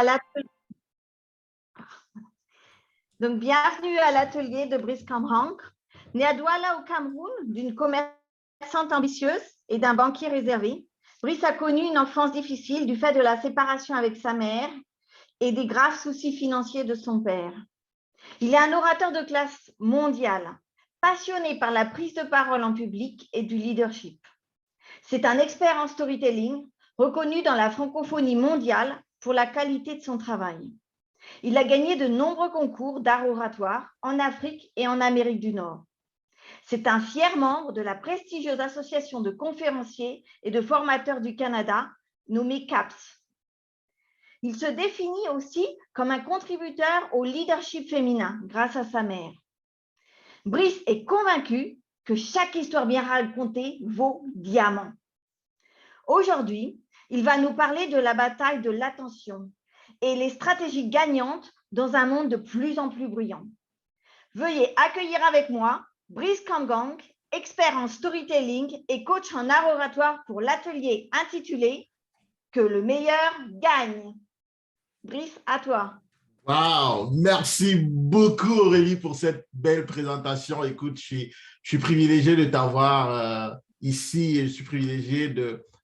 à l'atelier. Donc, bienvenue à l'atelier de Brice Kamrank. Né à Douala au Cameroun, d'une commerçante ambitieuse et d'un banquier réservé, Brice a connu une enfance difficile du fait de la séparation avec sa mère et des graves soucis financiers de son père. Il est un orateur de classe mondiale, passionné par la prise de parole en public et du leadership. C'est un expert en storytelling, reconnu dans la francophonie mondiale pour la qualité de son travail. Il a gagné de nombreux concours d'art oratoire en Afrique et en Amérique du Nord. C'est un fier membre de la prestigieuse association de conférenciers et de formateurs du Canada, nommée CAPS. Il se définit aussi comme un contributeur au leadership féminin grâce à sa mère. Brice est convaincu que chaque histoire bien racontée vaut diamant. Aujourd'hui, il va nous parler de la bataille de l'attention et les stratégies gagnantes dans un monde de plus en plus bruyant. Veuillez accueillir avec moi Brice Kamrank, expert en storytelling et coach en art oratoire pour l'atelier intitulé « Que le meilleur gagne ». Brice, à toi. Wow, merci beaucoup Aurélie pour cette belle présentation. Écoute, je suis privilégié de t'avoir ici et je suis privilégié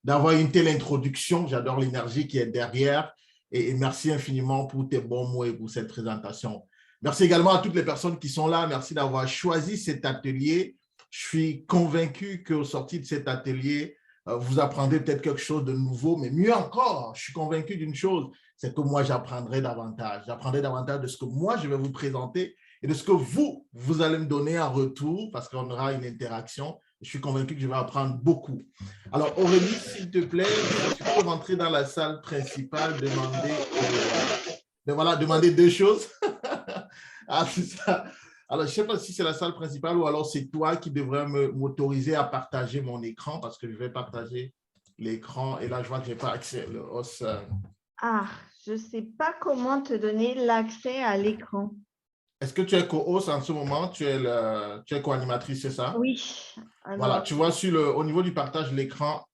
d'avoir une telle introduction. J'adore l'énergie qui est derrière et merci infiniment pour tes bons mots et pour cette présentation. Merci également à toutes les personnes qui sont là. Merci d'avoir choisi cet atelier. Je suis convaincu qu'au sorti de cet atelier, vous apprendrez peut-être quelque chose de nouveau, mais mieux encore, je suis convaincu d'une chose, c'est que moi, j'apprendrai davantage. J'apprendrai davantage de ce que moi, je vais vous présenter et de ce que vous allez me donner en retour parce qu'on aura une interaction. Je suis convaincu que je vais apprendre beaucoup. Alors, Aurélie, s'il te plaît, tu peux rentrer dans la salle principale, demander deux choses. Ah, c'est ça. Alors, je ne sais pas si c'est la salle principale ou alors c'est toi qui devrais m'autoriser à partager mon écran parce que je vais partager l'écran et là, je vois que je n'ai pas accès. Ah, je ne sais pas comment te donner l'accès à l'écran. Est-ce que tu es co-host en ce moment? Tu es co-animatrice, c'est ça? Oui. Alors, voilà, tu vois au niveau du partage de l'écran,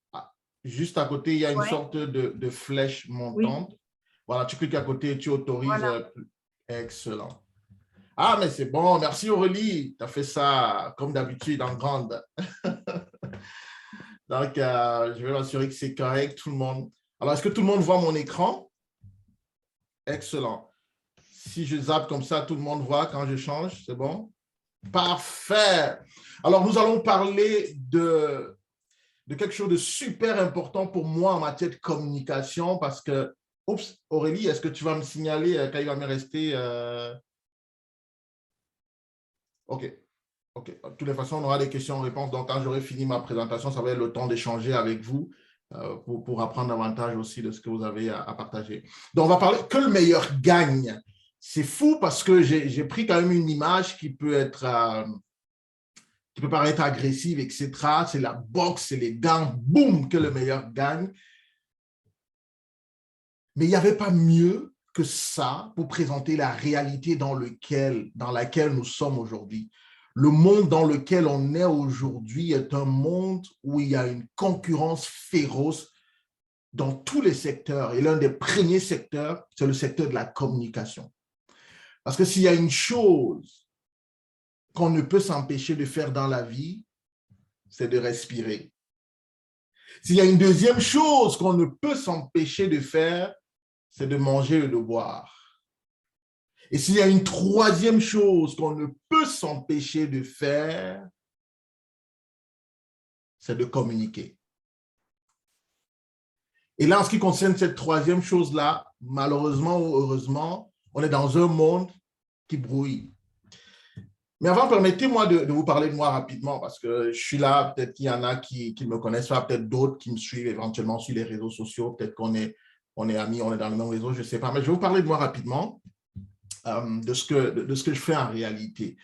juste à côté, il y a une sorte de flèche montante. Oui. Voilà, tu cliques à côté et tu autorises. Voilà. Excellent. Ah, mais c'est bon. Merci Aurélie. Tu as fait ça comme d'habitude en grande. Donc, je vais m'assurer que c'est correct, tout le monde. Alors, est-ce que tout le monde voit mon écran? Excellent. Si je zappe comme ça, tout le monde voit quand je change, c'est bon? Parfait. Alors, nous allons parler de quelque chose de super important pour moi en matière de communication parce que, oups, Aurélie, est-ce que tu vas me signaler quand il va me rester… OK. OK. De toutes les façons, on aura des questions-réponses. Donc, quand j'aurai fini ma présentation, ça va être le temps d'échanger avec vous pour apprendre davantage aussi de ce que vous avez à partager. Donc, on va parler que le meilleur gagne. C'est fou parce que j'ai pris quand même une image qui peut paraître agressive, etc. C'est la boxe, c'est les gants, boum, que le meilleur gagne. Mais il n'y avait pas mieux que ça pour présenter la réalité dans laquelle nous sommes aujourd'hui. Le monde dans lequel on est aujourd'hui est un monde où il y a une concurrence féroce dans tous les secteurs. Et l'un des premiers secteurs, c'est le secteur de la communication. Parce que s'il y a une chose qu'on ne peut s'empêcher de faire dans la vie, c'est de respirer. S'il y a une deuxième chose qu'on ne peut s'empêcher de faire, c'est de manger et de boire. Et s'il y a une troisième chose qu'on ne peut s'empêcher de faire, c'est de communiquer. Et là, en ce qui concerne cette troisième chose-là, malheureusement ou heureusement, on est dans un monde qui brouille. Mais avant, permettez-moi de vous parler de moi rapidement parce que je suis là, peut-être qu'il y en a qui me connaissent pas, peut-être d'autres qui me suivent éventuellement sur les réseaux sociaux, peut-être qu'on est amis, on est dans le même réseau, je ne sais pas. Mais je vais vous parler de moi rapidement, de ce que je fais en réalité.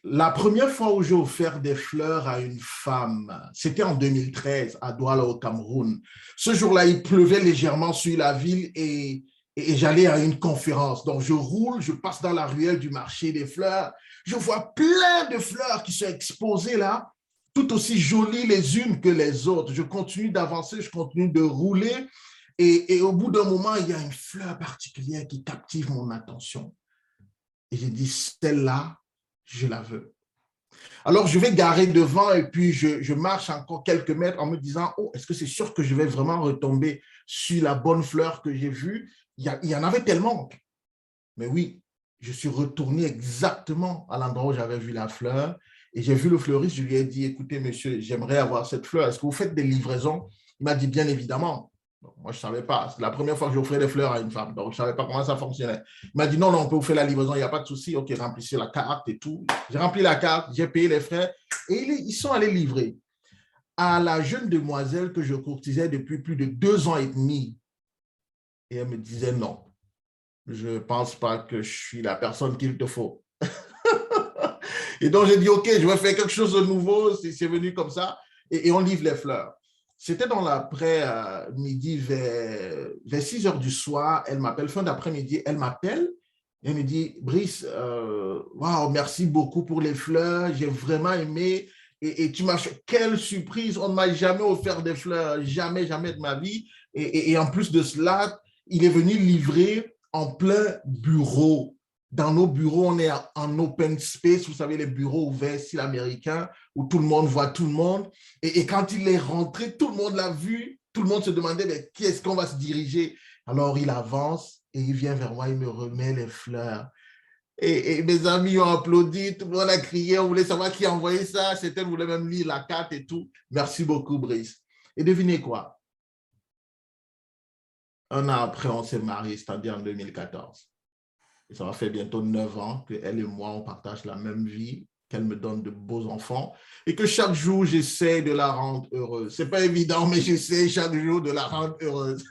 La première fois où j'ai offert des fleurs à une femme, c'était en 2013 à Douala au Cameroun. Ce jour-là, il pleuvait légèrement sur la ville et j'allais à une conférence. Donc, je roule, je passe dans la ruelle du marché des fleurs. Je vois plein de fleurs qui sont exposées là, tout aussi jolies les unes que les autres. Je continue d'avancer, je continue de rouler Et au bout d'un moment, il y a une fleur particulière qui captive mon attention. Et j'ai dit, celle-là, je la veux. Alors, je vais garer devant et puis je marche encore quelques mètres en me disant, oh, est-ce que c'est sûr que je vais vraiment retomber sur la bonne fleur que j'ai vue? Il y en avait tellement. Mais oui, je suis retourné exactement à l'endroit où j'avais vu la fleur et j'ai vu le fleuriste. Je lui ai dit, écoutez, monsieur, j'aimerais avoir cette fleur. Est-ce que vous faites des livraisons? Il m'a dit, bien évidemment. Donc, moi, je ne savais pas. C'est la première fois que j'offrais des fleurs à une femme. Donc, je ne savais pas comment ça fonctionnait. Il m'a dit, non, non, on peut vous faire la livraison. Il n'y a pas de souci. OK, remplissez la carte et tout. J'ai rempli la carte, j'ai payé les frais et ils sont allés livrer à la jeune demoiselle que je courtisais depuis plus de 2 ans et demi. Et elle me disait non. Je ne pense pas que je suis la personne qu'il te faut. Et donc, j'ai dit, OK, je vais faire quelque chose de nouveau. C'est venu comme ça. Et on livre les fleurs. C'était dans l'après-midi, vers 6 heures du soir. Elle m'appelle, fin d'après-midi, elle m'appelle. Elle me dit, Brice, wow, merci beaucoup pour les fleurs. J'ai vraiment aimé. Et tu m'as fait, quelle surprise. On ne m'a jamais offert des fleurs. Jamais, jamais de ma vie. Et en plus de cela, il est venu livrer en plein bureau. Dans nos bureaux, on est en open space, vous savez, les bureaux ouverts, style américain, où tout le monde voit tout le monde. Et quand il est rentré, tout le monde l'a vu. Tout le monde se demandait, mais qui est-ce qu'on va se diriger? Alors, il avance et il vient vers moi, il me remet les fleurs. Et mes amis ont applaudi, tout le monde a crié, on voulait savoir qui a envoyé ça. Certains voulaient même lire la carte et tout. Merci beaucoup, Brice. Et devinez quoi? Un an après, on s'est mariés, c'est-à-dire en 2014. Et ça va faire bientôt 9 ans qu'elle et moi, on partage la même vie, qu'elle me donne de beaux enfants et que chaque jour, j'essaie de la rendre heureuse. Ce n'est pas évident, mais j'essaie chaque jour de la rendre heureuse.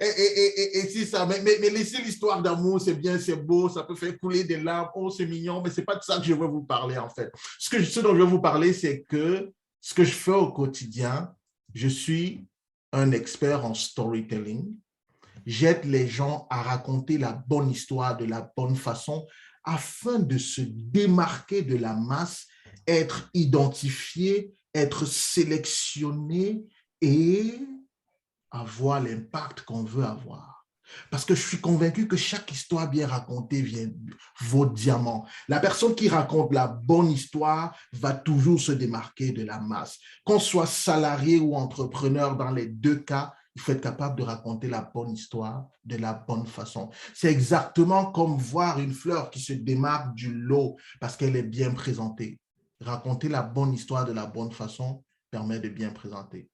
Et c'est ça. Mais laissez l'histoire d'amour, c'est bien, c'est beau, ça peut faire couler des larmes, oh, c'est mignon, mais ce n'est pas de ça que je veux vous parler, en fait. Ce dont je veux vous parler, c'est que ce que je fais au quotidien, je suis un expert en storytelling. J'aide les gens à raconter la bonne histoire de la bonne façon afin de se démarquer de la masse, être identifié, être sélectionné et avoir l'impact qu'on veut avoir. Parce que je suis convaincu que chaque histoire bien racontée vaut diamant. La personne qui raconte la bonne histoire va toujours se démarquer de la masse. Qu'on soit salarié ou entrepreneur, dans les deux cas, il faut être capable de raconter la bonne histoire de la bonne façon. C'est exactement comme voir une fleur qui se démarque du lot parce qu'elle est bien présentée. Raconter la bonne histoire de la bonne façon permet de bien présenter.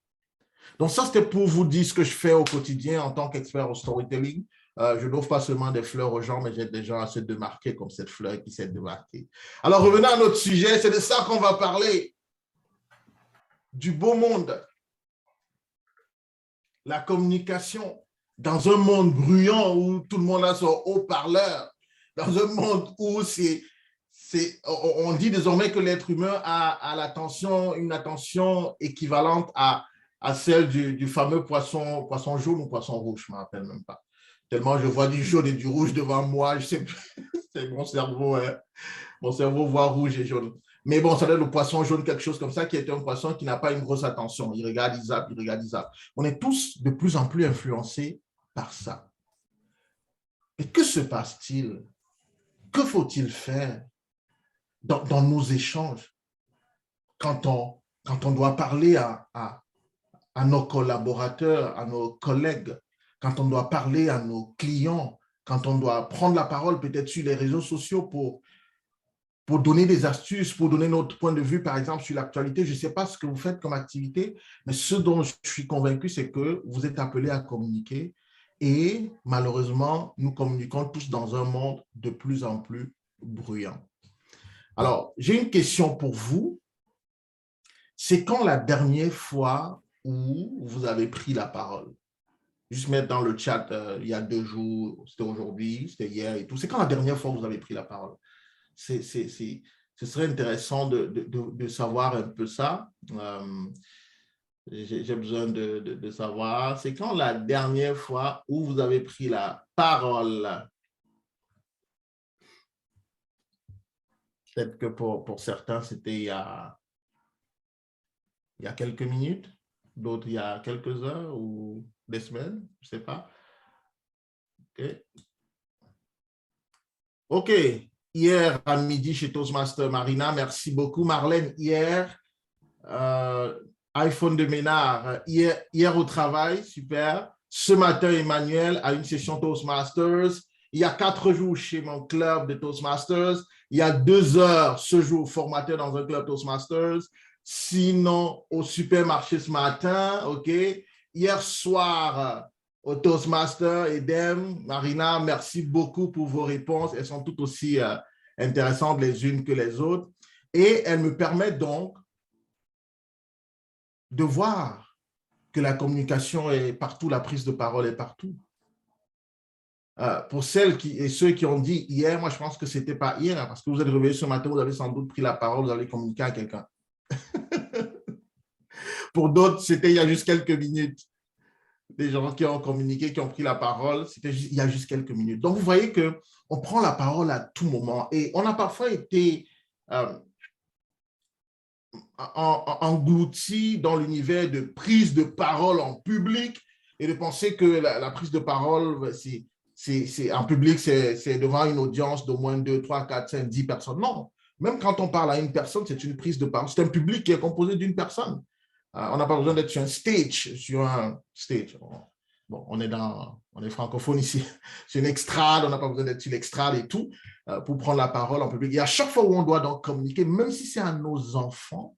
Donc ça, c'était pour vous dire ce que je fais au quotidien en tant qu'expert au storytelling. Je n'offre pas seulement des fleurs aux gens, mais j'aide des gens à se démarquer comme cette fleur qui s'est démarquée. Alors, revenons à notre sujet. C'est de ça qu'on va parler. Du beau monde. La communication. Dans un monde bruyant où tout le monde a son haut-parleur. Dans un monde où on dit désormais que l'être humain a une attention équivalente à celle du fameux poisson jaune ou poisson rouge, je ne me rappelle même pas. Tellement je vois du jaune et du rouge devant moi, je sais c'est mon cerveau, hein. Mon cerveau voit rouge et jaune. Mais bon, ça doit être le poisson jaune, quelque chose comme ça, qui est un poisson qui n'a pas une grosse attention. Il regarde, il zappe, il regarde, il zappe. On est tous de plus en plus influencés par ça. Et que se passe-t-il? Que faut-il faire dans nos échanges quand on doit parler à nos collaborateurs, à nos collègues, quand on doit parler à nos clients, quand on doit prendre la parole peut-être sur les réseaux sociaux pour donner des astuces, pour donner notre point de vue, par exemple, sur l'actualité. Je ne sais pas ce que vous faites comme activité, mais ce dont je suis convaincu, c'est que vous êtes appelés à communiquer et malheureusement, nous communiquons tous dans un monde de plus en plus bruyant. Alors, j'ai une question pour vous. C'est quand la dernière fois où vous avez pris la parole? Juste mettre dans le chat, il y a 2 jours, c'était aujourd'hui, c'était hier et tout. C'est quand la dernière fois que vous avez pris la parole? Ce serait intéressant de savoir un peu ça. J'ai besoin de savoir. C'est quand la dernière fois où vous avez pris la parole? Peut-être que pour certains, c'était il y a quelques minutes, d'autres il y a quelques heures ou des semaines, je ne sais pas. OK. OK. Hier à midi chez Toastmaster Marina, merci beaucoup. Marlène, hier, iPhone de Ménard, hier au travail, super. Ce matin, Emmanuel a une session Toastmasters. Il y a 4 jours chez mon club de Toastmasters. Il y a 2 heures ce jour formaté dans un club Toastmasters. Sinon, au supermarché ce matin, OK. Hier soir, au Toastmaster, Edem, Marina, merci beaucoup pour vos réponses. Elles sont toutes aussi intéressantes les unes que les autres. Et elles me permettent donc de voir que la communication est partout, la prise de parole est partout. Pour celles et ceux qui ont dit hier, moi je pense que ce n'était pas hier, hein, parce que vous êtes réveillés ce matin, vous avez sans doute pris la parole, vous avez communiqué à quelqu'un. Pour d'autres, c'était il y a juste quelques minutes. Des gens qui ont communiqué, qui ont pris la parole, c'était il y a juste quelques minutes. Donc vous voyez qu'on prend la parole à tout moment et on a parfois été englouti dans l'univers de prise de parole en public et de penser que la prise de parole, en public, c'est devant une audience d'au moins 2, 3, 4, 5, 10 personnes. Non, même quand on parle à une personne, c'est une prise de parole. C'est un public qui est composé d'une personne. On n'a pas besoin d'être sur un stage. Bon, on est francophone ici. C'est une extrade, on n'a pas besoin d'être sur l'extrade et tout pour prendre la parole en public. Et à chaque fois où on doit donc communiquer, même si c'est à nos enfants,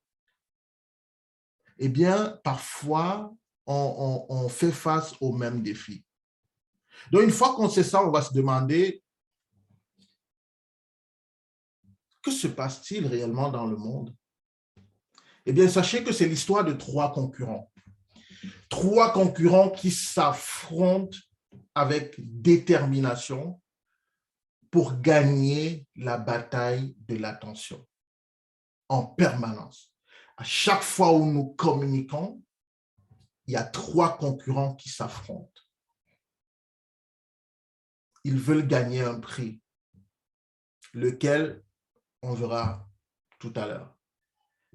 eh bien, parfois, on fait face aux mêmes défis. Donc, une fois qu'on sait ça, on va se demander, que se passe-t-il réellement dans le monde? Eh bien, sachez que c'est l'histoire de 3 concurrents. 3 concurrents qui s'affrontent avec détermination pour gagner la bataille de l'attention en permanence. À chaque fois où nous communiquons, il y a 3 concurrents qui s'affrontent. Ils veulent gagner un prix, lequel on verra tout à l'heure.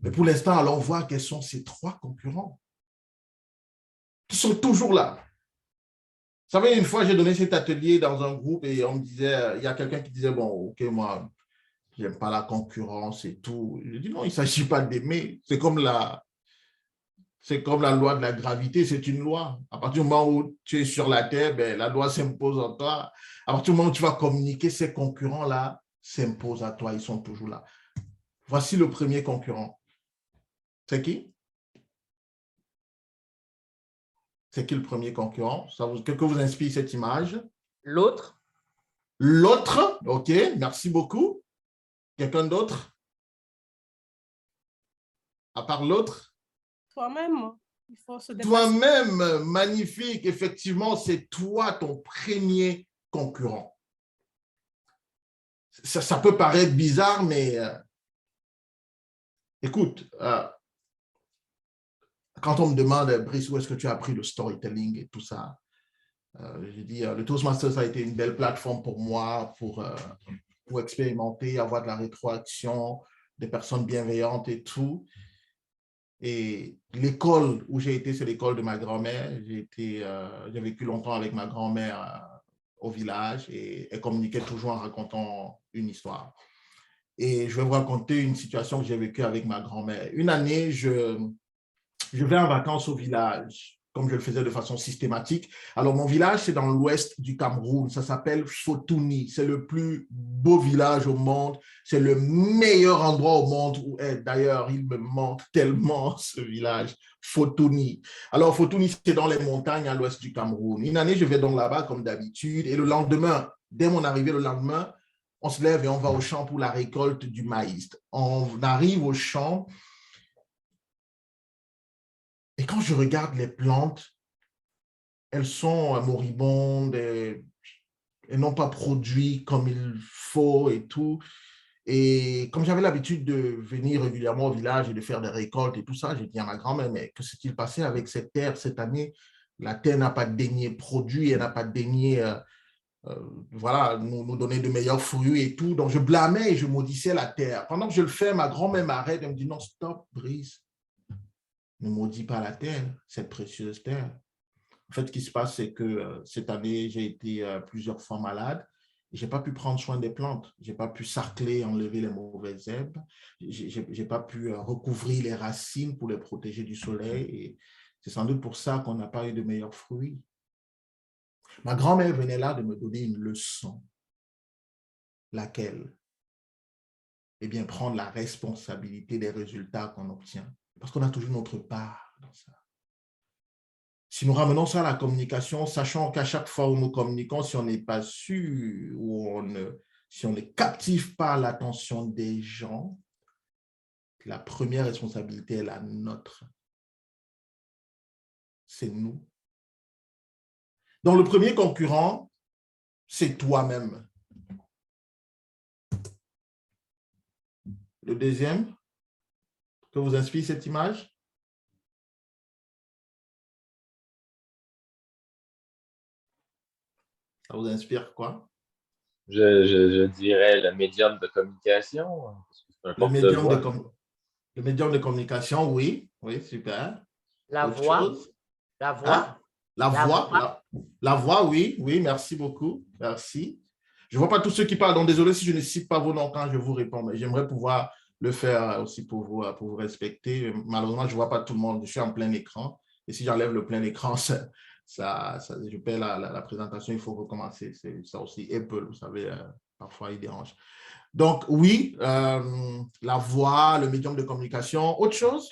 Mais pour l'instant, allons voir quels sont ces 3 concurrents qui sont toujours là. Vous savez, une fois, j'ai donné cet atelier dans un groupe et on me disait, il y a quelqu'un qui disait, bon, OK, moi, je n'aime pas la concurrence et tout. Je dis, non, il ne s'agit pas d'aimer. C'est comme la loi de la gravité, c'est une loi. À partir du moment où tu es sur la Terre, ben, la loi s'impose en toi. À partir du moment où tu vas communiquer, ces concurrents-là s'imposent à toi, ils sont toujours là. Voici le premier concurrent. C'est qui? C'est qui le premier concurrent? Que vous inspire cette image? L'autre. L'autre, OK, merci beaucoup. Quelqu'un d'autre? À part l'autre? Toi-même. Il faut se dépasser. Toi-même, magnifique. Effectivement, c'est toi ton premier concurrent. Ça peut paraître bizarre, mais écoute, quand on me demande, Brice, où est-ce que tu as appris le storytelling et tout ça, j'ai dit, le Toastmasters a été une belle plateforme pour moi, pour expérimenter, avoir de la rétroaction, des personnes bienveillantes et tout. Et l'école où j'ai été, c'est l'école de ma grand-mère. J'ai vécu longtemps avec ma grand-mère au village et elle communiquait toujours en racontant une histoire. Et je vais vous raconter une situation que j'ai vécue avec ma grand-mère. Une année, je vais en vacances au village, comme je le faisais de façon systématique. Alors, mon village, c'est dans l'ouest du Cameroun. Ça s'appelle Fotouni. C'est le plus beau village au monde. C'est le meilleur endroit au monde où être. D'ailleurs, il me manque tellement ce village, Fotouni. Alors, Fotouni, c'est dans les montagnes à l'ouest du Cameroun. Une année, je vais donc là-bas comme d'habitude. Et le lendemain, dès mon arrivée le lendemain, on se lève et on va au champ pour la récolte du maïs. On arrive au champ. Et quand je regarde les plantes, elles sont moribondes et n'ont pas produit comme il faut et tout. Et comme j'avais l'habitude de venir régulièrement au village et de faire des récoltes et tout ça, j'ai dit à ma grand-mère, mais que s'est-il passé avec cette terre cette année? La terre n'a pas daigné produire, elle n'a pas daigné voilà, nous donner de meilleurs fruits et tout. Donc, je blâmais et je maudissais la terre. Pendant que je le fais, ma grand-mère m'arrête et me dit, non, stop, Brice. ne maudis pas la terre, cette précieuse terre. En fait, ce qui se passe, c'est que cette année, j'ai été plusieurs fois malade. Je n'ai pas pu prendre soin des plantes. Je n'ai pas pu sarcler, enlever les mauvaises herbes. Je n'ai pas pu recouvrir les racines pour les protéger du soleil. Et c'est sans doute pour ça qu'on n'a pas eu de meilleurs fruits. Ma grand-mère venait là de me donner une leçon. Laquelle? Eh bien, prendre la responsabilité des résultats qu'on obtient. Parce qu'on a toujours notre part dans ça. Si nous ramenons ça à la communication, sachant qu'à chaque fois où nous communiquons, si on n'est pas sûr ou si on ne captive pas l'attention des gens, la première responsabilité est la nôtre. C'est nous. Donc, le premier concurrent, c'est toi-même. Le deuxième, que vous inspire cette image? Ça vous inspire quoi? Je dirais le médium de communication, parce que c'est un Le médium porte-voix. Le médium de communication, oui. Oui, super. La Autre voix. chose? La voix. Hein? La La voix. voix. La voix, oui. Oui, merci beaucoup. Merci. Je ne vois pas tous ceux qui parlent, donc désolé si je ne cite pas vos noms quand je vous réponds, mais j'aimerais pouvoir le faire aussi pour vous respecter. Malheureusement, je ne vois pas tout le monde. Je suis en plein écran. Et si j'enlève le plein écran, je perds la présentation. Il faut recommencer. C'est ça aussi. Apple, vous savez, parfois, il dérange. Donc, oui, la voix, le médium de communication. Autre chose?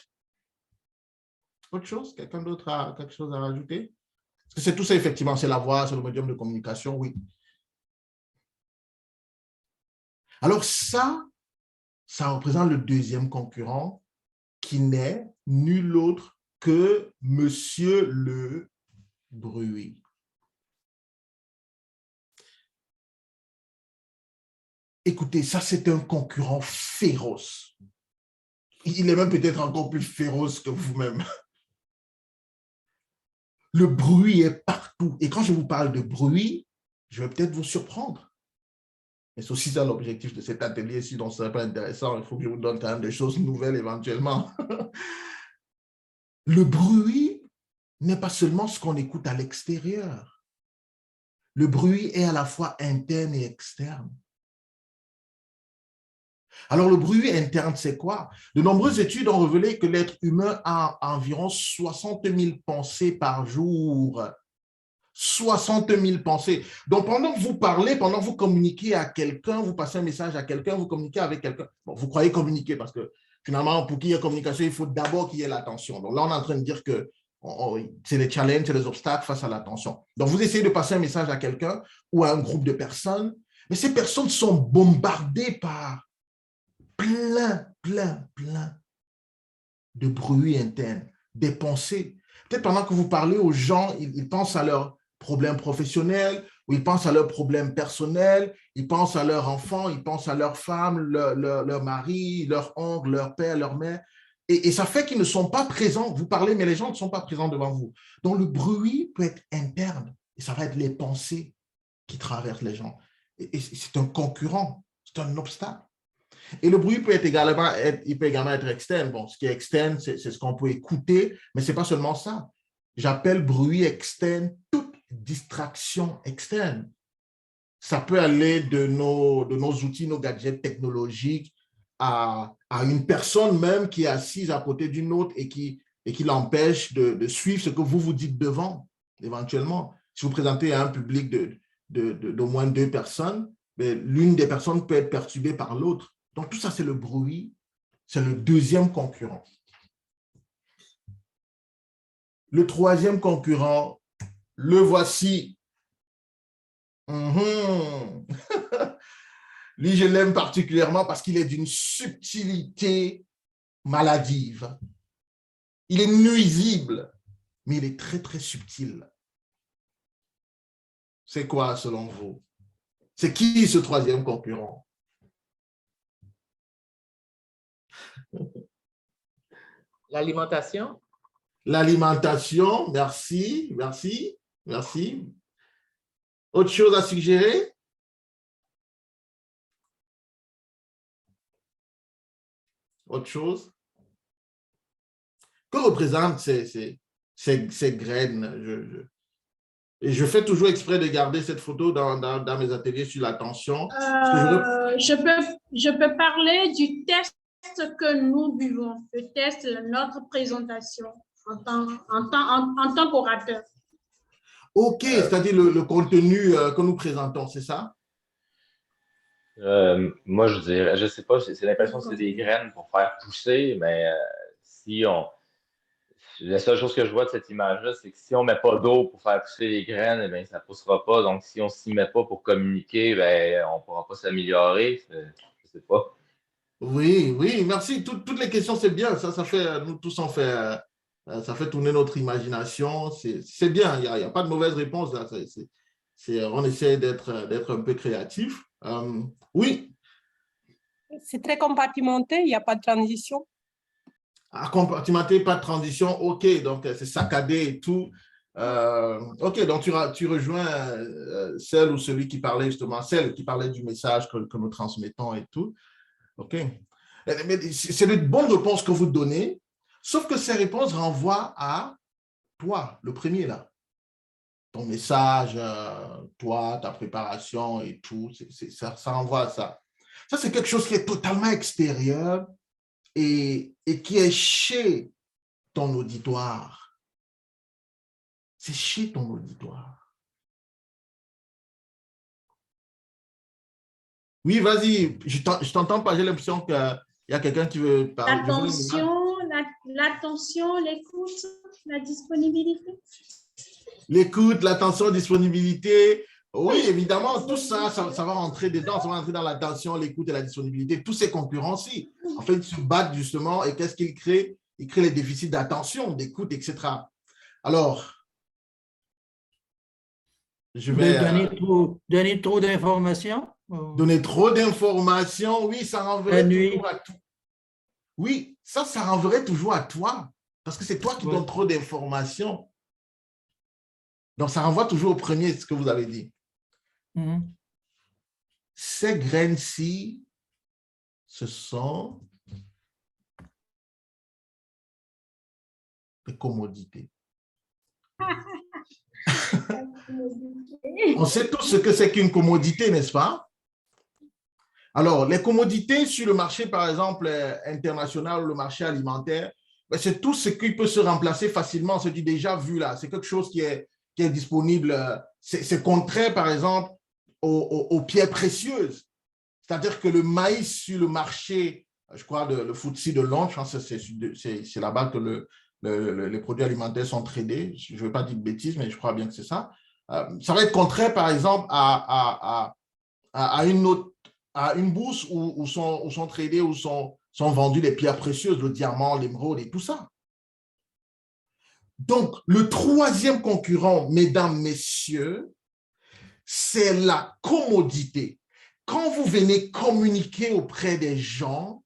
Autre chose? Quelqu'un d'autre a quelque chose à rajouter? Parce que c'est tout ça, effectivement. C'est la voix, c'est le médium de communication, oui. Alors, ça représente le deuxième concurrent qui n'est nul autre que Monsieur le bruit. Écoutez, ça, c'est un concurrent féroce. Il est même peut-être encore plus féroce que vous-même. Le bruit est partout. Et quand je vous parle de bruit, je vais peut-être vous surprendre. Mais c'est aussi ça l'objectif de cet atelier. Sinon, ce ne serait pas intéressant. Il faut que je vous donne quand même des choses nouvelles éventuellement. Le bruit n'est pas seulement ce qu'on écoute à l'extérieur. Le bruit est à la fois interne et externe. Alors, le bruit interne, c'est quoi? De nombreuses études ont révélé que l'être humain a environ 60 000 pensées par jour. 60 000 pensées. Donc, pendant que vous parlez, pendant que vous communiquez à quelqu'un, vous passez un message à quelqu'un, vous communiquez avec quelqu'un. Bon, vous croyez communiquer parce que finalement, pour qu'il y ait communication, il faut d'abord qu'il y ait l'attention. Donc là, on est en train de dire que c'est les challenges, c'est les obstacles face à l'attention. Donc, vous essayez de passer un message à quelqu'un ou à un groupe de personnes, mais ces personnes sont bombardées par plein de bruit interne, des pensées. Peut-être pendant que vous parlez aux gens, ils pensent à leurs problèmes professionnels, ou ils pensent à leurs problèmes personnels, ils pensent à leurs enfants, ils pensent à leurs femmes, leur mari, leur oncle, leur père, leur mère. Et ça fait qu'ils ne sont pas présents. Vous parlez, mais les gens ne sont pas présents devant vous. Donc, le bruit peut être interne, et ça va être les pensées qui traversent les gens. Et c'est un concurrent, c'est un obstacle. Et le bruit peut également être externe. Bon, ce qui est externe, c'est ce qu'on peut écouter, mais ce n'est pas seulement ça. J'appelle bruit externe toute distraction externe. Ça peut aller de nos outils, nos gadgets technologiques à une personne même qui est assise à côté d'une autre et qui l'empêche de suivre ce que vous dites devant, éventuellement. Si vous présentez à un public d'au moins 2 personnes, l'une des personnes peut être perturbée par l'autre. Donc, tout ça, c'est le bruit. C'est le deuxième concurrent. Le troisième concurrent, le voici. Lui, je l'aime particulièrement parce qu'il est d'une subtilité maladive. Il est nuisible, mais il est très, très subtil. C'est quoi, selon vous? C'est qui ce troisième concurrent? L'alimentation. L'alimentation, merci, merci, merci. Autre chose à suggérer? Autre chose? Que représentent ces graines? Et je fais toujours exprès de garder cette photo dans mes ateliers sur l'attention. Je peux parler du test que nous buvons, le test de notre présentation en tant qu'orateur. OK, c'est-à-dire le contenu que nous présentons, c'est ça? Moi, je dirais, je sais pas, c'est l'impression que c'est des graines pour faire pousser, mais si on. La seule chose que je vois de cette image-là, c'est que si on ne met pas d'eau pour faire pousser les graines, eh bien, ça ne poussera pas. Donc, si on ne s'y met pas pour communiquer, ben, on ne pourra pas s'améliorer. Je ne sais pas. Oui, oui, merci. Toutes les questions, c'est bien. Ça fait, nous tous, ça fait tourner notre imagination. C'est bien, il n'y a pas de mauvaise réponse là. On essaie d'être un peu créatif. Oui. C'est très compartimenté, il n'y a pas de transition. Compartimenté, pas de transition, OK, donc c'est saccadé et tout. OK, donc tu rejoins celle ou celui qui parlait justement, celle qui parlait du message que nous transmettons et tout. OK. Mais c'est de bonnes réponses que vous donnez, sauf que ces réponses renvoient à toi, le premier là. Ton message, toi, ta préparation et tout, ça renvoie à ça. Ça, c'est quelque chose qui est totalement extérieur et qui est chez ton auditoire. C'est chez ton auditoire. Oui, vas-y, je t'entends pas, j'ai l'impression qu'il y a quelqu'un qui veut parler. L'attention, l'écoute, la disponibilité. L'écoute, l'attention, disponibilité. Oui, évidemment, tout ça, ça va rentrer dedans, ça va rentrer dans l'attention, l'écoute et la disponibilité. Tous ces concurrents-ci, en fait, ils se battent justement et qu'est-ce qu'ils créent? Ils créent les déficits d'attention, d'écoute, etc. Alors, je vais… Donner trop d'informations? Donner trop d'informations, oui, ça renverrait toujours à tout. Oui, ça renverrait toujours à toi, parce que c'est toi qui donnes trop d'informations. Donc, ça renvoie toujours au premier, ce que vous avez dit. Ces graines-ci, ce sont des commodités. On sait tous ce que c'est qu'une commodité, n'est-ce pas? Alors, les commodités sur le marché, par exemple, international, le marché alimentaire, c'est tout ce qui peut se remplacer facilement, ce qui est déjà vu là. C'est quelque chose qui est disponible. C'est contraire, par exemple, aux pierres précieuses. C'est-à-dire que le maïs sur le marché, je crois, le FTSE de Londres, je pense que c'est là-bas que les produits alimentaires sont tradés. Je ne veux pas dire de bêtises, mais je crois bien que c'est ça. Ça va être contraire, par exemple, à une bourse où sont tradés, où sont vendues les pierres précieuses, le diamant, l'émeraude et tout ça. Donc, le troisième concurrent, mesdames, messieurs, c'est la commodité. Quand vous venez communiquer auprès des gens,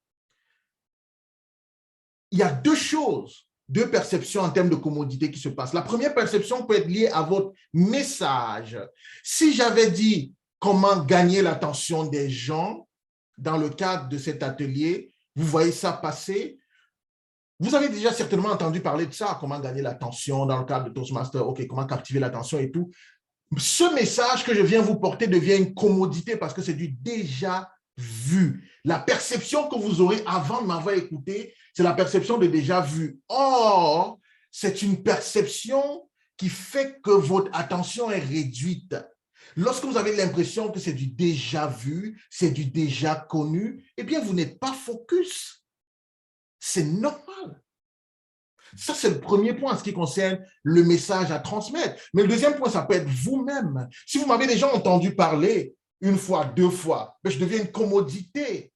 il y a deux perceptions en termes de commodité qui se passent. La première perception peut être liée à votre message. Si j'avais dit comment gagner l'attention des gens dans le cadre de cet atelier, vous voyez ça passer. Vous avez déjà certainement entendu parler de ça, comment gagner l'attention dans le cadre de Toastmaster, OK, comment captiver l'attention et tout. Ce message que je viens vous porter devient une commodité parce que c'est du déjà vu. La perception que vous aurez avant de m'avoir écouté, c'est la perception de déjà vu. Or, c'est une perception qui fait que votre attention est réduite. Lorsque vous avez l'impression que c'est du déjà vu, c'est du déjà connu, eh bien, vous n'êtes pas focus. C'est normal. Ça, c'est le premier point, ce qui concerne le message à transmettre. Mais le deuxième point, ça peut être vous-même. Si vous m'avez déjà entendu parler une fois, deux fois, je deviens une commodité.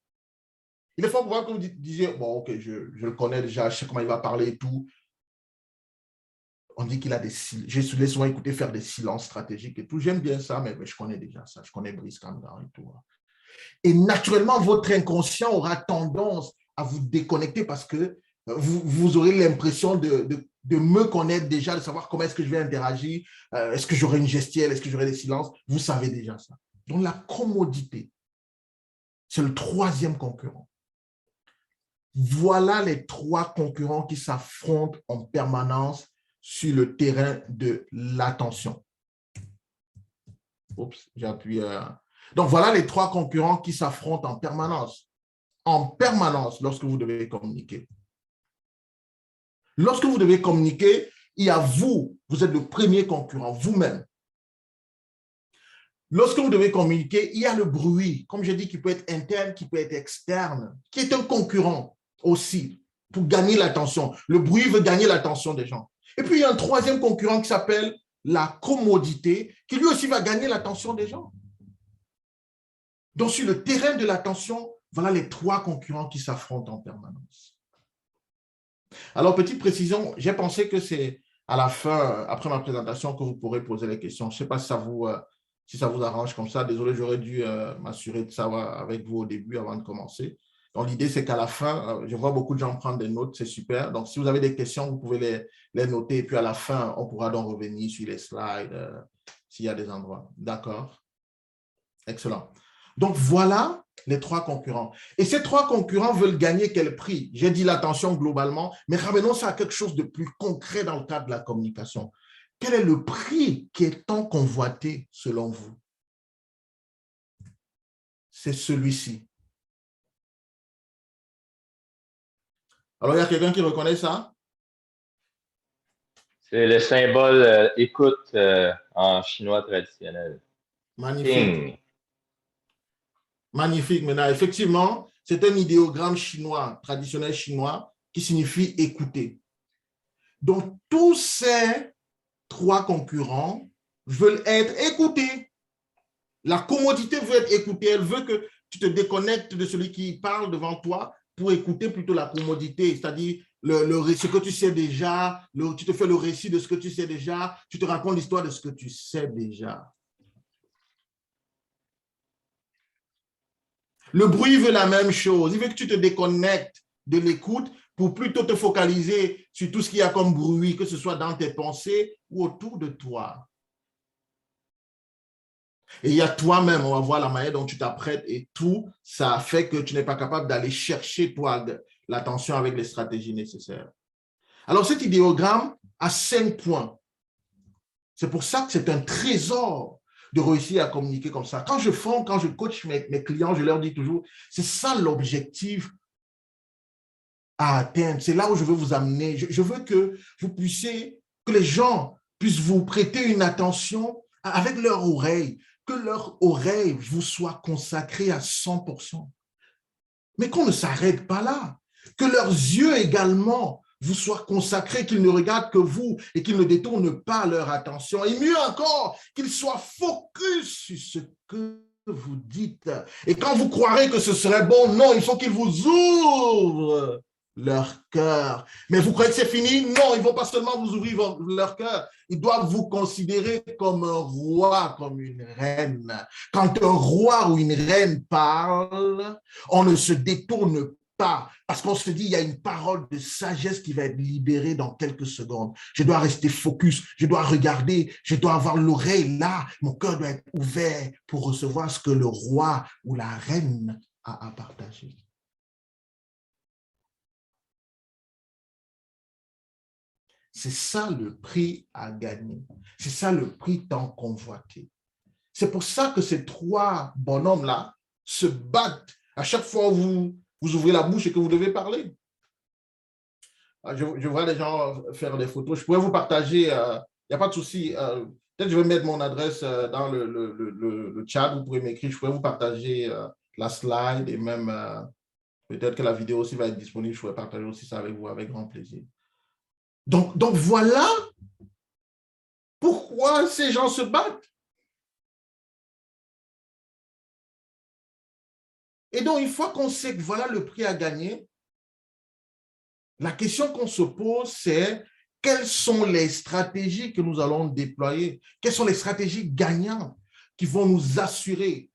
Il est fort pour voir que vous disiez, bon, OK, je le connais déjà, je sais comment il va parler et tout. On dit qu'il a des silences. Je l'ai souvent écouté faire des silences stratégiques et tout. J'aime bien ça, mais je connais déjà ça. Je connais Brice Kamgan et tout. Et naturellement, votre inconscient aura tendance à vous déconnecter parce que vous aurez l'impression de me connaître déjà, de savoir comment est-ce que je vais interagir, est-ce que j'aurai une gestuelle, est-ce que j'aurai des silences. Vous savez déjà ça. Donc, la commodité, c'est le troisième concurrent. voilà les 3 concurrents qui s'affrontent en permanence sur le terrain de l'attention. Oups, j'ai appuyé. Donc, voilà les 3 concurrents qui s'affrontent en permanence. En permanence, lorsque vous devez communiquer. Lorsque vous devez communiquer, il y a vous êtes le premier concurrent, vous-même. Lorsque vous devez communiquer, il y a le bruit, comme j'ai dit, qui peut être interne, qui peut être externe, qui est un concurrent aussi pour gagner l'attention. Le bruit veut gagner l'attention des gens. Et puis, il y a un 3e concurrent qui s'appelle la commodité, qui lui aussi va gagner l'attention des gens. Donc, sur le terrain de l'attention, voilà les 3 concurrents qui s'affrontent en permanence. Alors, petite précision, j'ai pensé que c'est à la fin, après ma présentation, que vous pourrez poser les questions. Je ne sais pas si ça vous arrange comme ça. Désolé, j'aurais dû m'assurer de savoir avec vous au début avant de commencer. Donc, l'idée, c'est qu'à la fin, je vois beaucoup de gens prendre des notes, c'est super. Donc, si vous avez des questions, vous pouvez les noter. Et puis, à la fin, on pourra donc revenir sur les slides s'il y a des endroits. D'accord? Excellent. Donc, voilà les 3 concurrents. Et ces 3 concurrents veulent gagner quel prix? J'ai dit l'attention globalement, mais ramenons ça à quelque chose de plus concret dans le cadre de la communication. Quel est le prix qui est tant convoité selon vous? C'est celui-ci. Alors, il y a quelqu'un qui reconnaît ça? C'est le symbole écoute en chinois traditionnel. Magnifique. Ping. Magnifique. Maintenant, effectivement, c'est un idéogramme chinois, traditionnel chinois, qui signifie écouter. Donc, tous ces 3 concurrents veulent être écoutés. La commodité veut être écoutée. Elle veut que tu te déconnectes de celui qui parle devant toi pour écouter plutôt la commodité, c'est-à-dire ce que tu sais déjà, tu te fais le récit de ce que tu sais déjà, tu te racontes l'histoire de ce que tu sais déjà. Le bruit veut la même chose. Il veut que tu te déconnectes de l'écoute pour plutôt te focaliser sur tout ce qu'il y a comme bruit, que ce soit dans tes pensées ou autour de toi. Et il y a toi-même, on va voir la manière dont tu t'apprêtes et tout, ça fait que tu n'es pas capable d'aller chercher toi l'attention avec les stratégies nécessaires. Alors cet idéogramme a 5 points. C'est pour ça que c'est un trésor de réussir à communiquer comme ça. Quand je coach mes clients, je leur dis toujours, c'est ça l'objectif à atteindre. C'est là où je veux vous amener. Je veux que vous puissiez, que les gens puissent vous prêter une attention avec leur oreille, que leur oreille vous soit consacrée à 100%. Mais qu'on ne s'arrête pas là. Que leurs yeux également vous soient consacrés, qu'ils ne regardent que vous et qu'ils ne détournent pas leur attention. Et mieux encore, qu'ils soient focus sur ce que vous dites. Et quand vous croirez que ce serait bon, non, il faut qu'ils vous ouvrent leur cœur. Mais vous croyez que c'est fini? Non, ils ne vont pas seulement vous ouvrir leur cœur, ils doivent vous considérer comme un roi, comme une reine. Quand un roi ou une reine parle, on ne se détourne pas, parce qu'on se dit, il y a une parole de sagesse qui va être libérée dans quelques secondes. Je dois rester focus, je dois regarder, je dois avoir l'oreille là, mon cœur doit être ouvert pour recevoir ce que le roi ou la reine a à partager. C'est ça le prix à gagner. C'est ça le prix tant convoité. C'est pour ça que ces 3 bonhommes-là se battent à chaque fois où vous ouvrez la bouche et que vous devez parler. Je vois les gens faire des photos. Je pourrais vous partager, il n'y a pas de souci. Peut-être je vais mettre mon adresse dans le chat. Vous pourrez m'écrire. Je pourrais vous partager la slide et même peut-être que la vidéo aussi va être disponible. Je pourrais partager aussi ça avec vous avec grand plaisir. Donc voilà pourquoi ces gens se battent. Et donc, une fois qu'on sait que voilà le prix à gagner, la question qu'on se pose, c'est quelles sont les stratégies que nous allons déployer? Quelles sont les stratégies gagnantes qui vont nous assurer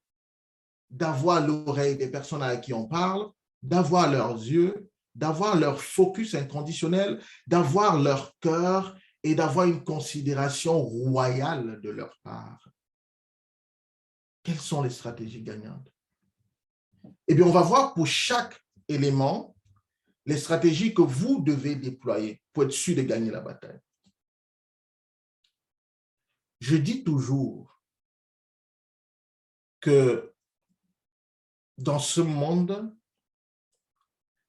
d'avoir l'oreille des personnes à qui on parle, d'avoir leurs yeux, d'avoir leur focus inconditionnel, d'avoir leur cœur et d'avoir une considération royale de leur part. Quelles sont les stratégies gagnantes? Eh bien, on va voir pour chaque élément les stratégies que vous devez déployer pour être sûr de gagner la bataille. Je dis toujours que dans ce monde,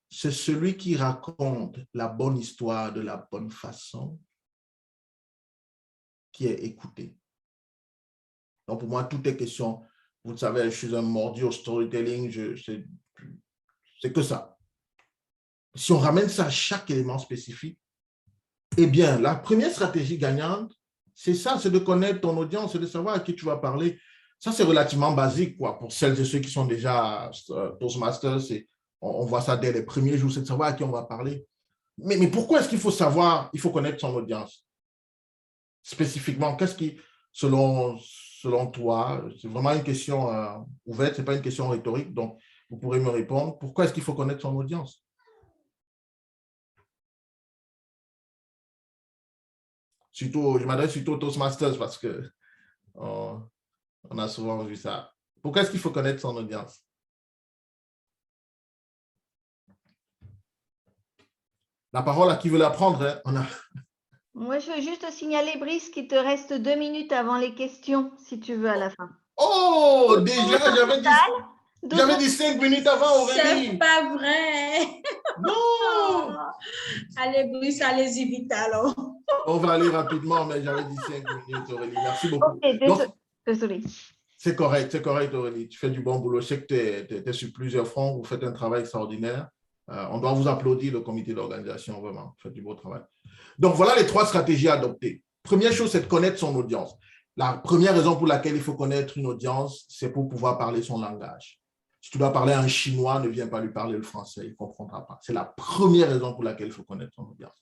c'est celui qui raconte la bonne histoire de la bonne façon qui est écouté. Donc, pour moi, tout est question. Vous le savez, je suis un mordu au storytelling, c'est que ça. Si on ramène ça à chaque élément spécifique, eh bien, la première stratégie gagnante, c'est ça, c'est de connaître ton audience, c'est de savoir à qui tu vas parler. Ça, c'est relativement basique, quoi, pour celles et ceux qui sont déjà Toastmasters. On voit ça dès les premiers jours, c'est de savoir à qui on va parler. Mais pourquoi est-ce qu'il faut savoir, il faut connaître son audience? Spécifiquement, qu'est-ce qui, selon toi, c'est vraiment une question ouverte, ce n'est pas une question rhétorique, donc vous pourrez me répondre. Pourquoi est-ce qu'il faut connaître son audience? Surtout, je m'adresse surtout aux Toastmasters parce que on a souvent vu ça. Pourquoi est-ce qu'il faut connaître son audience? La parole à qui veut la prendre, hein? Moi, je veux juste signaler, Brice, qu'il te reste 2 minutes avant les questions, si tu veux, à la fin. Oh, déjà, j'avais dit 5 minutes avant, Aurélie. C'est pas vrai. Non. Allez, Brice, allez-y vite alors. On va aller rapidement, mais j'avais dit 5 minutes, Aurélie. Merci beaucoup. Ok, désolé. C'est correct, Aurélie. Tu fais du bon boulot. Je sais que tu es sur plusieurs fronts. Vous faites un travail extraordinaire. On doit vous applaudir, le comité d'organisation, vraiment. Vous faites du beau travail. Donc, voilà les 3 stratégies à adopter. Première chose, c'est de connaître son audience. La première raison pour laquelle il faut connaître une audience, c'est pour pouvoir parler son langage. Si tu dois parler à un Chinois, ne viens pas lui parler le français, il ne comprendra pas. C'est la première raison pour laquelle il faut connaître son audience.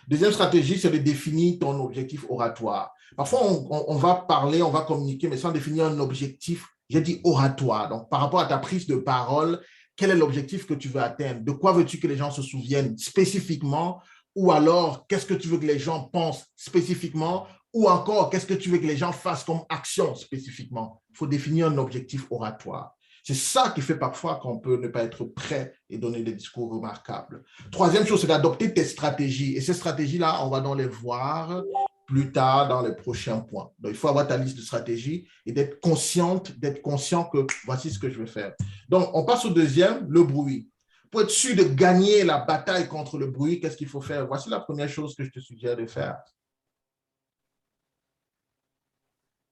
Deuxième stratégie, c'est de définir ton objectif oratoire. Parfois, on va parler, on va communiquer, mais sans définir un objectif, j'ai dit oratoire. Donc, par rapport à ta prise de parole, quel est l'objectif que tu veux atteindre? De quoi veux-tu que les gens se souviennent spécifiquement? Ou alors, qu'est-ce que tu veux que les gens pensent spécifiquement? Ou encore, qu'est-ce que tu veux que les gens fassent comme action spécifiquement? Il faut définir un objectif oratoire. C'est ça qui fait parfois qu'on peut ne pas être prêt et donner des discours remarquables. Troisième chose, c'est d'adopter tes stratégies. Et ces stratégies-là, on va donc les voir plus tard dans les prochains points. Donc, il faut avoir ta liste de stratégies et d'être conscient que voici ce que je vais faire. Donc, on passe au deuxième, le bruit. Pour être sûr de gagner la bataille contre le bruit, qu'est-ce qu'il faut faire? Voici la première chose que je te suggère de faire.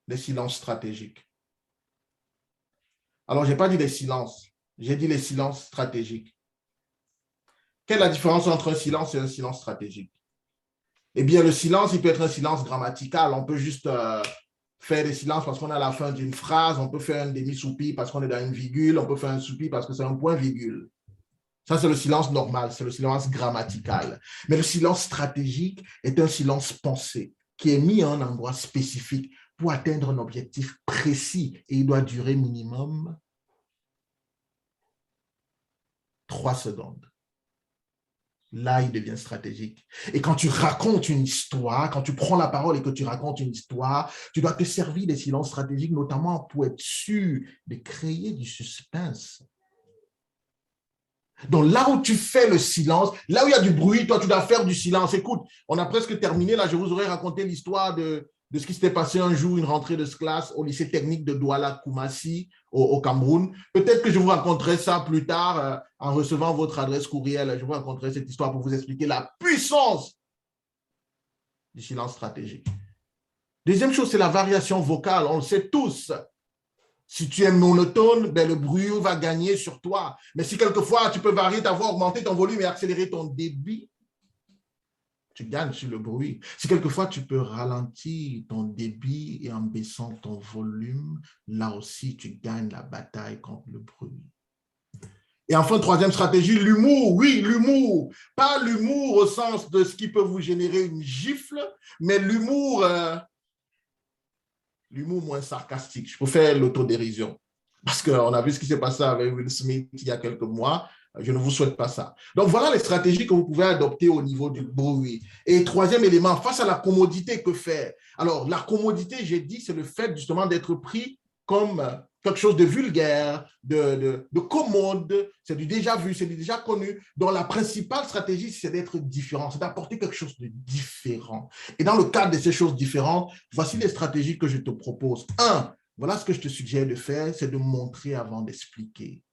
Les silences stratégiques. Alors, je n'ai pas dit les silences, j'ai dit les silences stratégiques. Quelle est la différence entre un silence et un silence stratégique? Eh bien, le silence, il peut être un silence grammatical. On peut juste faire des silences parce qu'on est à la fin d'une phrase. On peut faire un demi-soupir parce qu'on est dans une virgule. On peut faire un soupir parce que c'est un point-virgule. Ça, c'est le silence normal, c'est le silence grammatical. Mais le silence stratégique est un silence pensé qui est mis à un endroit spécifique pour atteindre un objectif précis et il doit durer minimum 3 secondes. Là, il devient stratégique. Et quand tu racontes une histoire, quand tu prends la parole et que tu racontes une histoire, tu dois te servir des silences stratégiques, notamment pour être sûr de créer du suspense. Donc, là où tu fais le silence, là où il y a du bruit, toi, tu dois faire du silence. Écoute, on a presque terminé. Là, je vous aurais raconté l'histoire de ce qui s'était passé un jour, une rentrée de classe au lycée technique de Douala, Koumassi, au Cameroun. Peut-être que je vous raconterai ça plus tard en recevant votre adresse courriel. Je vous raconterai cette histoire pour vous expliquer la puissance du silence stratégique. Deuxième chose, c'est la variation vocale. On le sait tous. Si tu es monotone, ben le bruit va gagner sur toi. Mais si quelquefois, tu peux varier ta voix, augmenter ton volume et accélérer ton débit, tu gagnes sur le bruit. Si quelquefois, tu peux ralentir ton débit et en baissant ton volume, là aussi, tu gagnes la bataille contre le bruit. Et enfin, troisième stratégie, l'humour. Oui, l'humour. Pas l'humour au sens de ce qui peut vous générer une gifle, mais l'humour... l'humour moins sarcastique. Je peux faire l'autodérision. Parce qu'on a vu ce qui s'est passé avec Will Smith il y a quelques mois. Je ne vous souhaite pas ça. Donc, voilà les stratégies que vous pouvez adopter au niveau du bruit. Et troisième élément, face à la commodité, que faire? Alors, la commodité, j'ai dit, c'est le fait justement d'être pris comme quelque chose de vulgaire, de commode, c'est du déjà vu, c'est du déjà connu. Donc, la principale stratégie, c'est d'être différent, c'est d'apporter quelque chose de différent. Et dans le cadre de ces choses différentes, voici les stratégies que je te propose. Un, voilà ce que je te suggère de faire, c'est de montrer avant d'expliquer.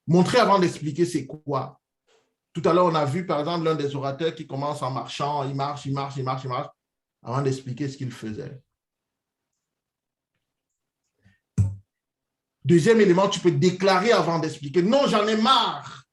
Montrer avant d'expliquer, c'est quoi? Tout à l'heure, on a vu, par exemple, l'un des orateurs qui commence en marchant, il marche, avant d'expliquer ce qu'il faisait. Deuxième élément, tu peux déclarer avant d'expliquer. Non, j'en ai marre.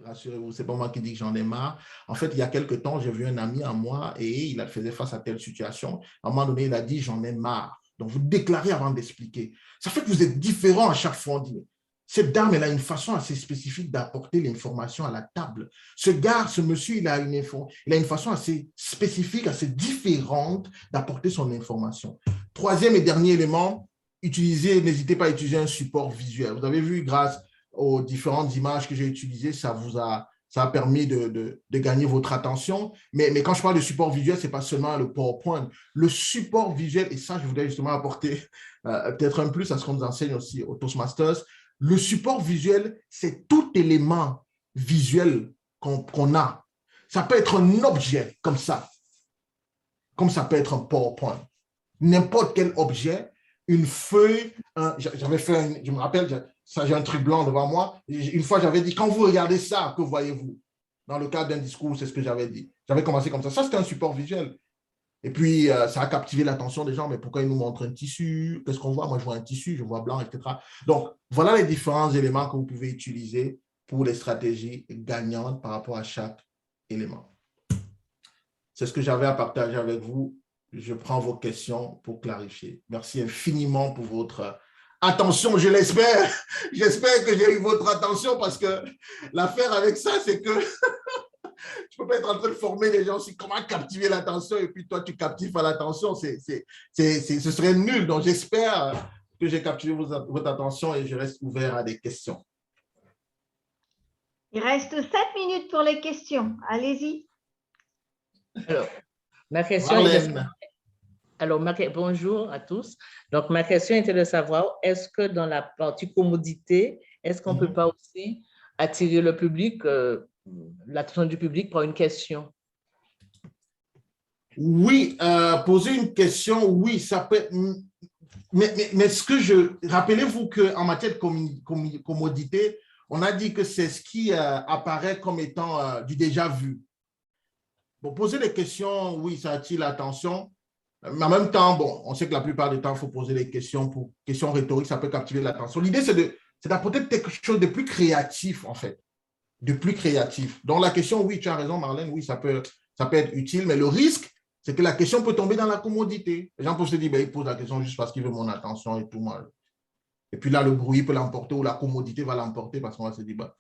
Rassurez-vous, ce n'est pas moi qui dis que j'en ai marre. En fait, il y a quelque temps, j'ai vu un ami à moi et il faisait face à telle situation. À un moment donné, il a dit, j'en ai marre. Donc, vous déclarez avant d'expliquer. Ça fait que vous êtes différent à chaque fois. On dit, cette dame, elle a une façon assez spécifique d'apporter l'information à la table. Ce monsieur, il a une façon assez spécifique, assez différente d'apporter son information. Troisième et dernier élément, n'hésitez pas à utiliser un support visuel. Vous avez vu, grâce aux différentes images que j'ai utilisées, ça a permis de gagner votre attention. Mais quand je parle de support visuel, ce n'est pas seulement le PowerPoint. Le support visuel, et ça, je voudrais justement apporter peut-être un plus à ce qu'on nous enseigne aussi au Toastmasters. Le support visuel, c'est tout élément visuel qu'on a. Ça peut être un objet comme ça peut être un PowerPoint. N'importe quel objet, une feuille, je me rappelle, j'ai un truc blanc devant moi. Une fois, j'avais dit, quand vous regardez ça, que voyez-vous? Dans le cadre d'un discours, c'est ce que j'avais dit. J'avais commencé comme ça. Ça, c'était un support visuel. Et puis, ça a captivé l'attention des gens. Mais pourquoi ils nous montrent un tissu? Qu'est-ce qu'on voit? Moi, je vois un tissu, je vois blanc, etc. Donc, voilà les différents éléments que vous pouvez utiliser pour les stratégies gagnantes par rapport à chaque élément. C'est ce que j'avais à partager avec vous. Je prends vos questions pour clarifier. Merci infiniment pour votre attention, je l'espère. J'espère que j'ai eu votre attention parce que l'affaire avec ça, c'est que je ne peux pas être en train de former les gens sur comment captiver l'attention et puis toi, tu captives à l'attention. Ce serait nul. Donc, j'espère que j'ai captivé votre attention et je reste ouvert à des questions. Il reste 7 minutes pour les questions. Allez-y. Alors, ma question bonjour à tous. Donc, ma question était de savoir, est-ce que dans la partie commodité, est-ce qu'on ne peut pas aussi attirer le public, l'attention du public par une question? Oui, poser une question, oui, ça peut être… Mais ce que rappelez-vous qu'en matière de commodité, on a dit que c'est ce qui apparaît comme étant du déjà vu. Bon, poser des questions, oui, ça attire l'attention. Mais en même temps, bon, on sait que la plupart du temps, il faut poser des questions questions rhétoriques, ça peut captiver l'attention. L'idée, c'est d'apporter quelque chose de plus créatif, en fait, de plus créatif. Donc, la question, oui, tu as raison, Marlène, oui, ça peut être utile, mais le risque, c'est que la question peut tomber dans la commodité. Les gens peuvent se dire, ben, il pose la question juste parce qu'il veut mon attention et tout. Et puis là, le bruit peut l'emporter ou la commodité va l'emporter parce qu'on va se dire, ben,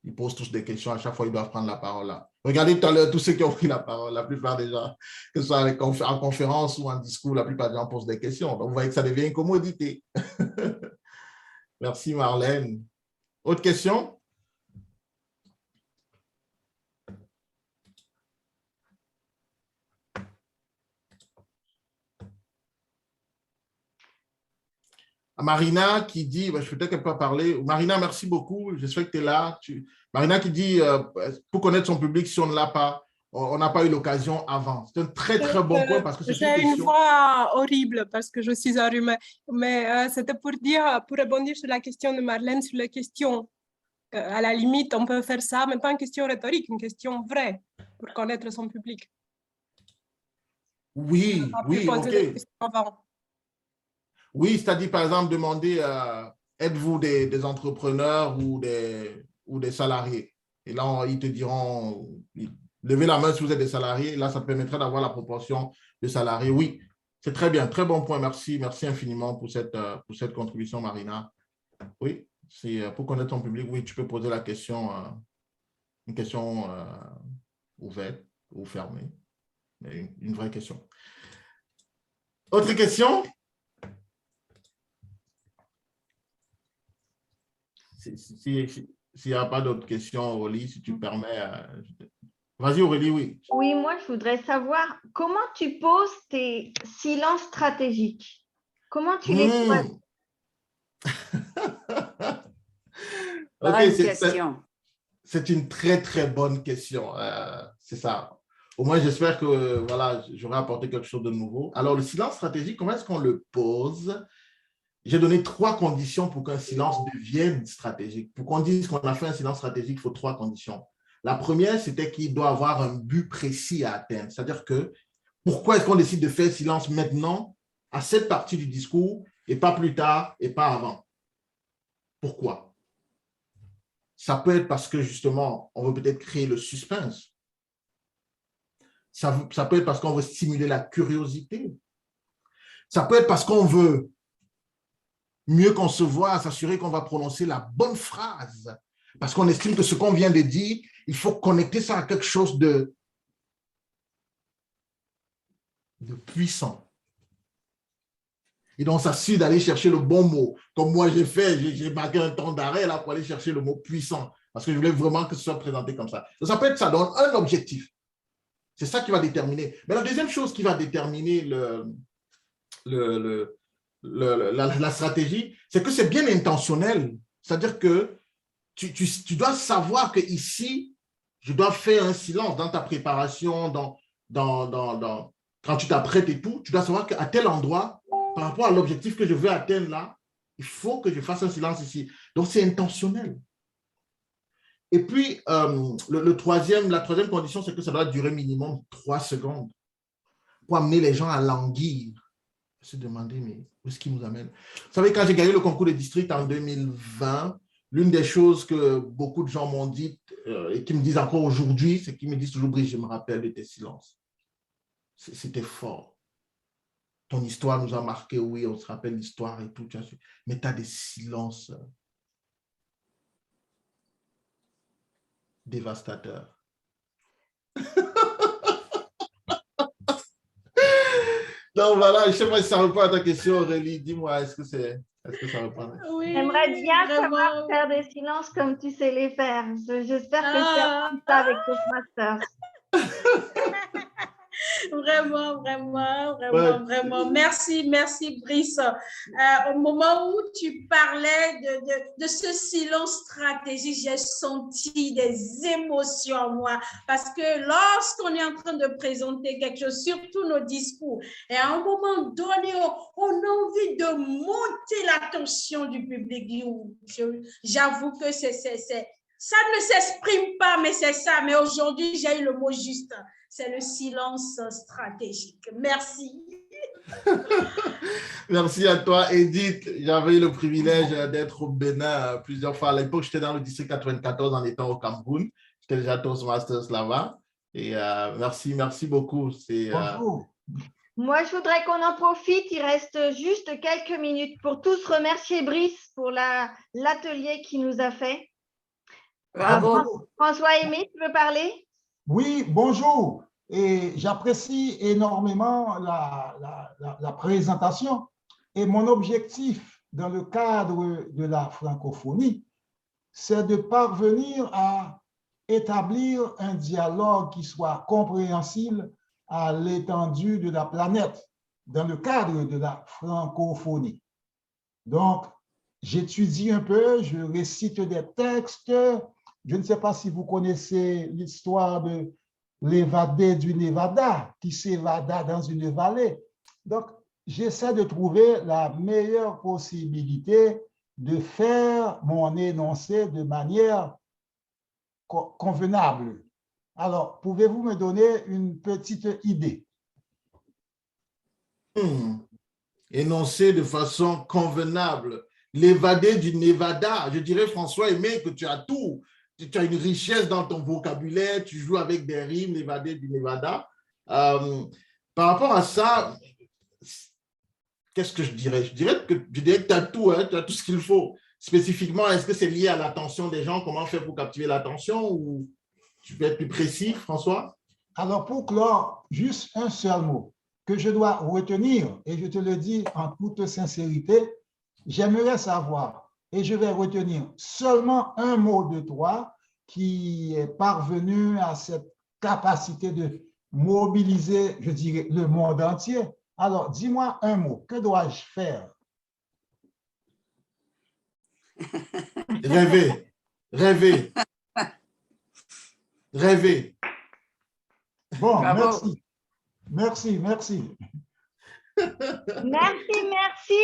ils posent tous des questions, à chaque fois, ils doivent prendre la parole là. Regardez tout à l'heure, tous ceux qui ont pris la parole, la plupart des gens, que ce soit en conférence ou en discours, la plupart des gens posent des questions. Donc, vous voyez que ça devient une commodité. Merci, Marlène. Autre question? Marina qui dit, je peut-être qu'elle peut parler. Marina, merci beaucoup. J'espère que tu es là. Marina qui dit, pour connaître son public, si on ne l'a pas, on n'a pas eu l'occasion avant. C'est un très, très bon point parce que c'est J'ai une voix horrible parce que je suis enrhumée. Mais c'était pour rebondir sur la question de Marlène, sur les questions. À la limite, on peut faire ça, mais pas une question rhétorique, une question vraie pour connaître son public. Oui, oui, ok. Avant. Oui, c'est-à-dire, par exemple, demander êtes-vous des entrepreneurs ou des salariés? Et là, ils te diront, levez la main si vous êtes des salariés. Là, ça te permettrait d'avoir la proportion de salariés. Oui, c'est très bien, très bon point. Merci infiniment pour cette contribution, Marina. Oui, pour connaître ton public, oui, tu peux poser la question, une question ouverte ou fermée, mais une vraie question. Autre question? S'il n'y a pas d'autres questions, Oli, si tu permets. Vas-y, Aurélie, oui. Oui, moi, je voudrais savoir comment tu poses tes silences stratégiques. Comment tu les choisis? Ok, Bonne question. c'est une très, très bonne question. C'est ça. Au moins, j'espère que voilà, j'aurai apporté quelque chose de nouveau. Alors, le silence stratégique, comment est-ce qu'on le pose? J'ai donné 3 conditions pour qu'un silence devienne stratégique. Pour qu'on dise qu'on a fait un silence stratégique, il faut 3 conditions. La première, c'était qu'il doit avoir un but précis à atteindre. C'est-à-dire que pourquoi est-ce qu'on décide de faire silence maintenant à cette partie du discours et pas plus tard et pas avant? Pourquoi? Ça peut être parce que justement, on veut peut-être créer le suspense. Ça peut être parce qu'on veut stimuler la curiosité. Ça peut être parce qu'on veut mieux concevoir, s'assurer qu'on va prononcer la bonne phrase. Parce qu'on estime que ce qu'on vient de dire, il faut connecter ça à quelque chose de puissant. Et donc, on s'assure d'aller chercher le bon mot. Comme moi, j'ai marqué un temps d'arrêt là pour aller chercher le mot puissant. Parce que je voulais vraiment que ce soit présenté comme ça. Donc, ça peut être ça, donc un objectif. C'est ça qui va déterminer. Mais la deuxième chose qui va déterminer la stratégie, c'est que c'est bien intentionnel. C'est-à-dire que tu dois savoir que ici, je dois faire un silence dans ta préparation, quand tu t'apprêtes et tout, tu dois savoir qu'à tel endroit, par rapport à l'objectif que je veux atteindre là, il faut que je fasse un silence ici. Donc, c'est intentionnel. Et puis, la troisième condition, c'est que ça doit durer minimum 3 secondes pour amener les gens à languir. Se demander, mais où est-ce qu'il nous amène? Vous savez, quand j'ai gagné le concours de district en 2020, l'une des choses que beaucoup de gens m'ont dit et qui me disent encore aujourd'hui, c'est qu'ils me disent toujours, Brice, je me rappelle de tes silences. C'était fort. Ton histoire nous a marqué, oui, on se rappelle l'histoire et tout, mais tu as des silences dévastateurs. Donc voilà, je ne sais pas si ça répond à ta question, Aurélie. Dis-moi, est-ce que ça répond? Oui, J'aimerais bien vraiment. savoir faire des silences comme tu sais les faire. J'espère que tu as fait ça avec Toastmasters. Vraiment, merci Brice. Au moment où tu parlais de ce silence stratégique, j'ai senti des émotions en moi parce que lorsqu'on est en train de présenter quelque chose, surtout nos discours, et à un moment donné, on a envie de monter l'attention du public. J'avoue que ça ne s'exprime pas, mais c'est ça. Mais aujourd'hui, j'ai eu le mot juste. C'est le silence stratégique. Merci. Merci à toi, Edith. J'avais eu le privilège d'être au Bénin plusieurs fois. À l'époque, j'étais dans le district 94 en étant au Cameroun. J'étais déjà Toastmasters là-bas. Et merci beaucoup. Bonjour. Moi, je voudrais qu'on en profite. Il reste juste quelques minutes pour tous remercier Brice pour l'atelier qu'il nous a fait. Bravo. François-Aimé, tu veux parler? Oui, bonjour. Et j'apprécie énormément la présentation. Et mon objectif dans le cadre de la francophonie, c'est de parvenir à établir un dialogue qui soit compréhensible à l'étendue de la planète dans le cadre de la francophonie. Donc, j'étudie un peu, je récite des textes. Je ne sais pas si vous connaissez l'histoire de l'évadé du Nevada qui s'évada dans une vallée. Donc, j'essaie de trouver la meilleure possibilité de faire mon énoncé de manière convenable. Alors, pouvez-vous me donner une petite idée? Énoncer de façon convenable. L'évadé du Nevada, je dirais, François-Aimé, que tu as tout. Tu as une richesse dans ton vocabulaire, tu joues avec des rimes, l'évadé du Nevada. Par rapport à ça, qu'est-ce que je dirais? Je dirais que tu as tout, hein, tu as tout ce qu'il faut. Spécifiquement, est-ce que c'est lié à l'attention des gens? Comment faire pour captiver l'attention? Ou tu peux être plus précis, François? Alors, pour clore, juste un seul mot que je dois retenir, et je te le dis en toute sincérité, j'aimerais savoir, et je vais retenir seulement un mot de toi qui est parvenu à cette capacité de mobiliser, je dirais, le monde entier. Alors, dis-moi un mot, que dois-je faire? Rêver, rêver, rêver. Bon, Bravo. merci. Merci, merci. Merci.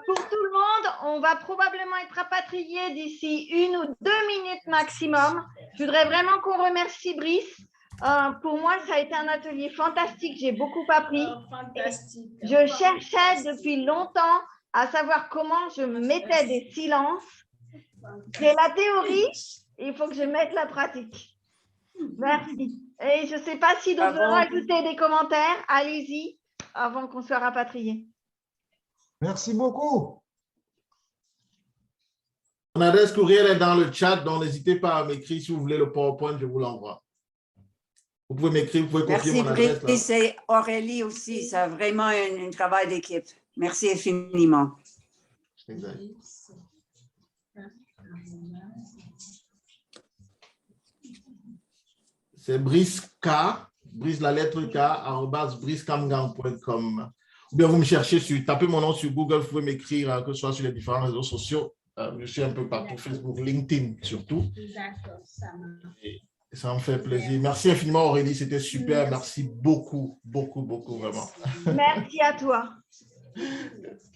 Pour tout le monde, on va probablement être rapatriés d'ici 1 ou 2 minutes maximum. Je voudrais vraiment qu'on remercie Brice. Pour moi, ça a été un atelier fantastique. J'ai beaucoup appris. Fantastique. Je cherchais depuis longtemps à savoir comment je mettais des silences. C'est la théorie, il faut que je mette la pratique. Merci. Et je ne sais pas si d'autres veulent ajouter des commentaires. Allez-y, avant qu'on soit rapatriés. Merci beaucoup. Mon adresse courriel est dans le chat, donc n'hésitez pas à m'écrire si vous voulez le PowerPoint, je vous l'envoie. Vous pouvez m'écrire, vous pouvez copier Merci mon adresse. Brice et Aurélie aussi. C'est vraiment un travail d'équipe. Merci infiniment. Exact. C'est Brice K, Brice la lettre K, @bricekamgang.com. Ou bien vous me cherchez tapez mon nom sur Google, vous pouvez m'écrire, que ce soit sur les différents réseaux sociaux. Je suis un peu partout, Facebook, LinkedIn surtout. D'accord, ça marche. Et ça me fait plaisir. Merci infiniment Aurélie, c'était super. Merci beaucoup, vraiment. Merci à toi.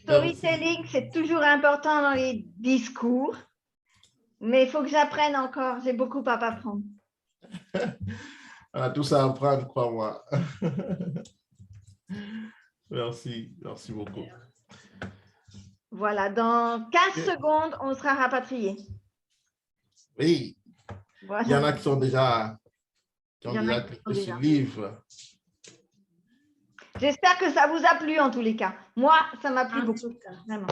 Storytelling, c'est toujours important dans les discours, mais il faut que j'apprenne encore. J'ai beaucoup à apprendre. On a tous à apprendre, crois-moi. Merci beaucoup. Voilà, dans 15 secondes, on sera rapatriés. Oui, Voilà. il y en a qui sont déjà cliqué sur le livre. J'espère que ça vous a plu en tous les cas. Moi, ça m'a plu En beaucoup. tout cas. Vraiment.